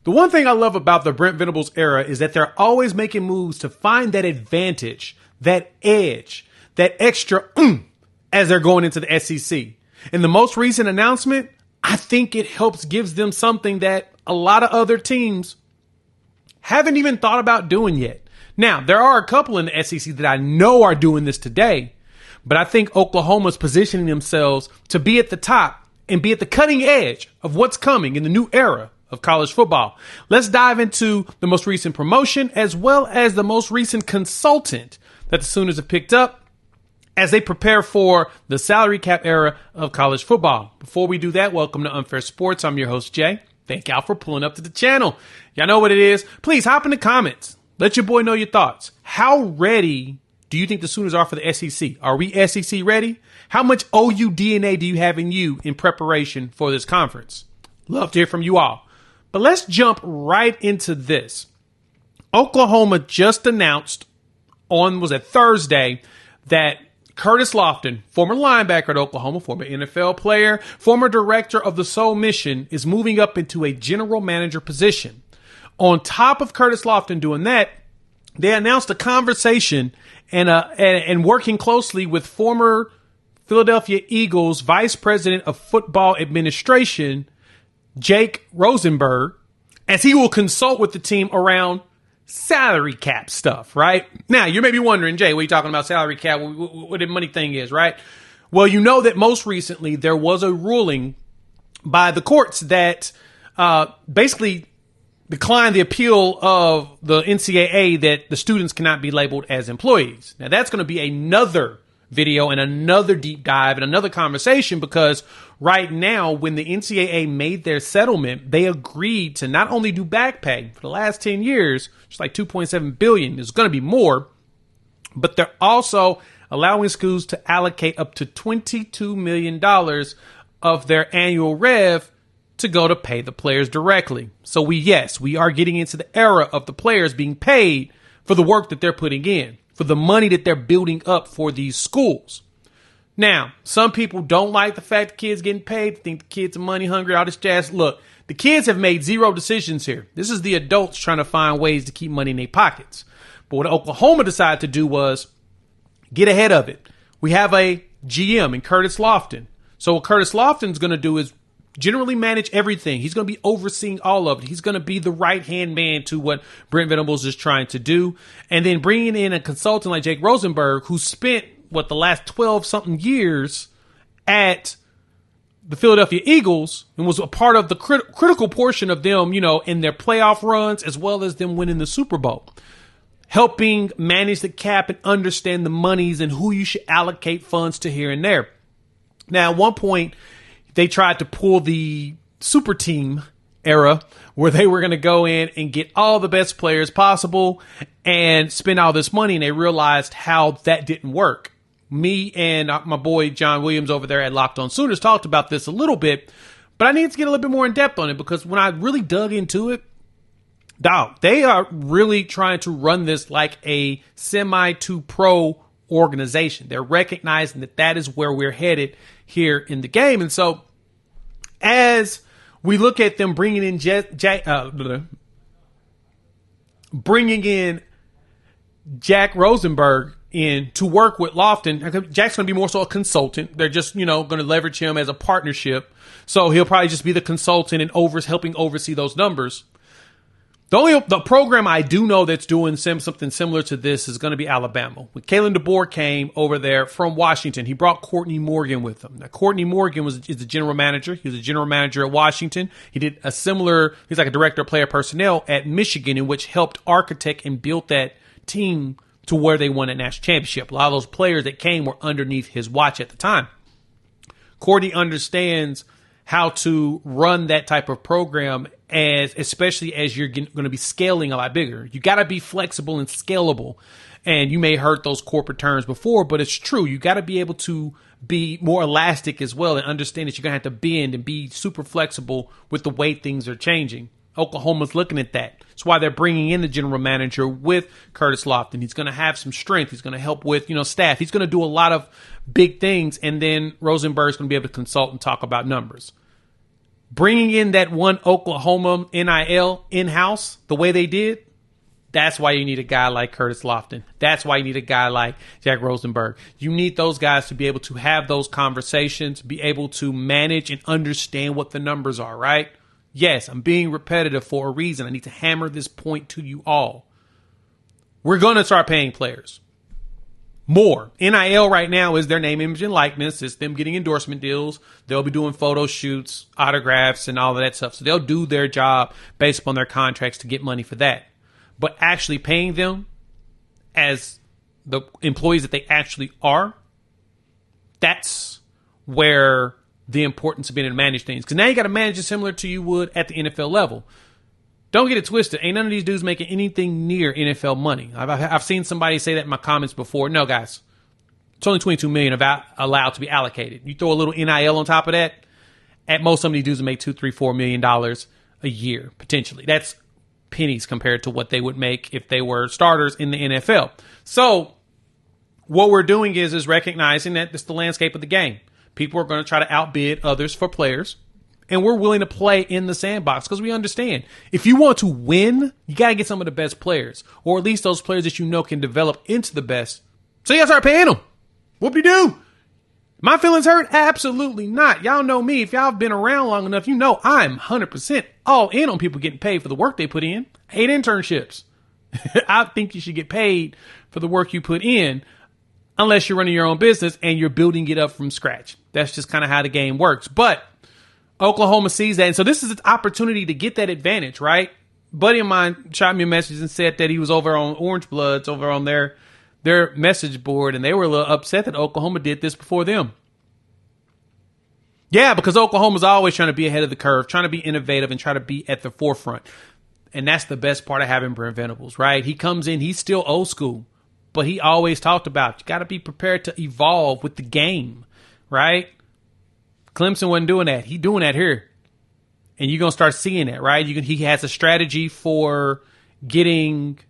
The one thing I love about the Brent Venables era is that they're always making moves to find that advantage, that edge, that extra as they're going into the SEC. In the most recent announcement, I think it gives them something that a lot of other teams haven't even thought about doing yet. Now, there are a couple in the SEC that I know are doing this today, but I think Oklahoma's positioning themselves to be at the top and be at the cutting edge of what's coming in the new era of college football. Let's dive into the most recent promotion as well as the most recent consultant that the Sooners have picked up as they prepare for the salary cap era of college football. Before we do that, welcome to Unfair Sports. I'm your host, Jay. Thank y'all for pulling up to the channel. Y'all know what it is. Please hop in the comments. Let your boy know your thoughts. How ready do you think the Sooners are for the SEC? Are we SEC ready? How much OU DNA do you have in you in preparation for this conference? Love to hear from you all. But let's jump right into this. Oklahoma just announced on, was it Thursday, that Curtis Loftin, former linebacker at Oklahoma, former NFL player, former director of the Soul Mission, is moving up into a general manager position. On top of Curtis Loftin doing that, they announced a conversation and working closely with former Philadelphia Eagles Vice President of Football Administration, Jake Rosenberg, as he will consult with the team around salary cap stuff, right? Now, you may be wondering, Jay, what are you talking about salary cap? What the money thing is, right? Well, you know that most recently there was a ruling by the courts that basically declined the appeal of the NCAA that the students cannot be labeled as employees. Now, that's going to be another video and another deep dive and another conversation, because right now, when the NCAA made their settlement, they agreed to not only do back pay for the last 10 years, it's like $2.7 billion. There's going to be more, but they're also allowing schools to allocate up to $22 million of their annual rev to go to pay the players directly. So we are getting into the era of the players being paid for the work that they're putting in, for the money that they're building up for these schools. Now, some people don't like the fact the kids getting paid, think the kids are money hungry, all this jazz. Look, the kids have made zero decisions here. This is the adults trying to find ways to keep money in their pockets. But what Oklahoma decided to do was get ahead of it. We have a GM in Curtis Loftin. So what Curtis Loftin's going to do is generally manage everything. He's going to be overseeing all of it. He's going to be the right-hand man to what Brent Venables is trying to do. And then bringing in a consultant like Jake Rosenberg, who spent, the last 12-something years at the Philadelphia Eagles and was a part of the critical portion of them, in their playoff runs, as well as them winning the Super Bowl, helping manage the cap and understand the monies and who you should allocate funds to here and there. Now, at one point, they tried to pull the super team era where they were going to go in and get all the best players possible and spend all this money. And they realized how that didn't work. Me and my boy John Williams over there at Locked On Sooners talked about this a little bit, but I need to get a little bit more in depth on it, because when I really dug into it, they are really trying to run this like a semi to pro organization. They're recognizing that is where we're headed here in the game. And so as we look at them bringing in Jack Rosenberg in to work with Loftin, Jack's going to be more so a consultant. They're just, going to leverage him as a partnership. So he'll probably just be the consultant and helping oversee those numbers. The program I do know that's doing something similar to this is going to be Alabama. When Kalen DeBoer came over there from Washington, he brought Courtney Morgan with him. Now, Courtney Morgan is the general manager. He was a general manager at Washington. He did he's like a director of player personnel at Michigan, in which helped architect and built that team to where they won a national championship. A lot of those players that came were underneath his watch at the time. Courtney understands how to run that type of program, especially as you're going to be scaling a lot bigger. You got to be flexible and scalable. And you may have heard those corporate terms before, but it's true. You got to be able to be more elastic as well and understand that you're going to have to bend and be super flexible with the way things are changing. Oklahoma's looking at that. That's why they're bringing in the general manager with Curtis Loftin. He's going to have some strength. He's going to help with, staff. He's going to do a lot of big things. And then Rosenberg's going to be able to consult and talk about numbers. bringing in that one Oklahoma NIL in-house the way they did, that's why you need a guy like Curtis Loftin. That's why you need a guy like Jake Rosenberg. You need those guys to be able to have those conversations, be able to manage and understand what the numbers are, right? Yes, I'm being repetitive for a reason. I need to hammer this point to you all. We're going to start paying players more. NIL right now is their name, image, and likeness. It's them getting endorsement deals. They'll be doing photo shoots, autographs, and all of that stuff. So they'll do their job based upon their contracts to get money for that. But actually paying them as the employees that they actually are, that's where the importance of being able to manage things. Because now you got to manage it similar to you would at the NFL level. Don't get it twisted. Ain't none of these dudes making anything near NFL money. I've seen somebody say that in my comments before. No, guys. It's only $22 million allowed to be allocated. You throw a little NIL on top of that, at most some of these dudes will make $2, $3, $4 million a year, potentially. That's pennies compared to what they would make if they were starters in the NFL. So what we're doing is recognizing that it's the landscape of the game. People are going to try to outbid others for players. And we're willing to play in the sandbox because we understand if you want to win, you got to get some of the best players, or at least those players that you know can develop into the best. So you got to start paying them. Whoop-de-doo. My feelings hurt? Absolutely not. Y'all know me. If y'all have been around long enough, you know I'm 100% all in on people getting paid for the work they put in. I hate internships. I think you should get paid for the work you put in unless you're running your own business and you're building it up from scratch. That's just kind of how the game works. But Oklahoma sees that. And so this is an opportunity to get that advantage, right? A buddy of mine shot me a message and said that he was over on Orange Bloods, over on their message board, and they were a little upset that Oklahoma did this before them. Yeah, because Oklahoma's always trying to be ahead of the curve, trying to be innovative and try to be at the forefront. And that's the best part of having Brent Venables, right? He comes in, he's still old school, but he always talked about you got to be prepared to evolve with the game, right? Clemson wasn't doing that. He's doing that here. And you're going to start seeing it, right? He has a strategy for getting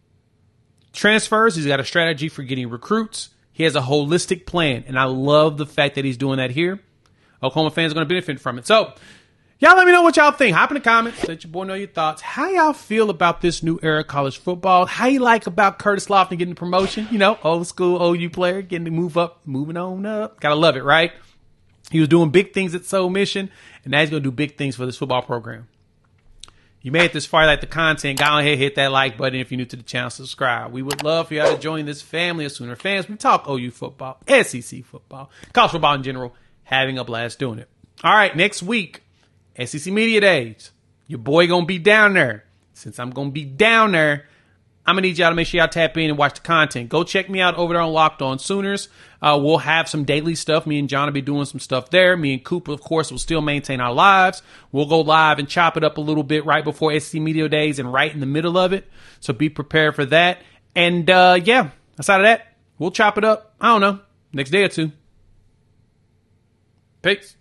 transfers. He's got a strategy for getting recruits. He has a holistic plan. And I love the fact that he's doing that here. Oklahoma fans are going to benefit from it. So, y'all let me know what y'all think. Hop in the comments. Let your boy know your thoughts. How y'all feel about this new era of college football? How you like about Curtis Loftin getting the promotion? You know, old school OU player getting to move up, moving on up. Gotta love it, right? He was doing big things at Soul Mission, and now he's going to do big things for this football program. You made it this far, like the content. Go ahead, hit that like button. If you're new to the channel, subscribe. We would love for y'all to join this family of Sooner fans. We talk OU football, SEC football, college football in general, having a blast doing it. All right, next week, SEC Media Days. Your boy going to be down there. Since I'm going to be down there, I'm going to need y'all to make sure y'all tap in and watch the content. Go check me out over there on Locked On Sooners. We'll have some daily stuff. Me and John will be doing some stuff there. Me and Cooper, of course, will still maintain our lives. We'll go live and chop it up a little bit right before SEC Media Days and right in the middle of it. So be prepared for that. And, yeah, aside of that, we'll chop it up, I don't know, next day or two. Peace.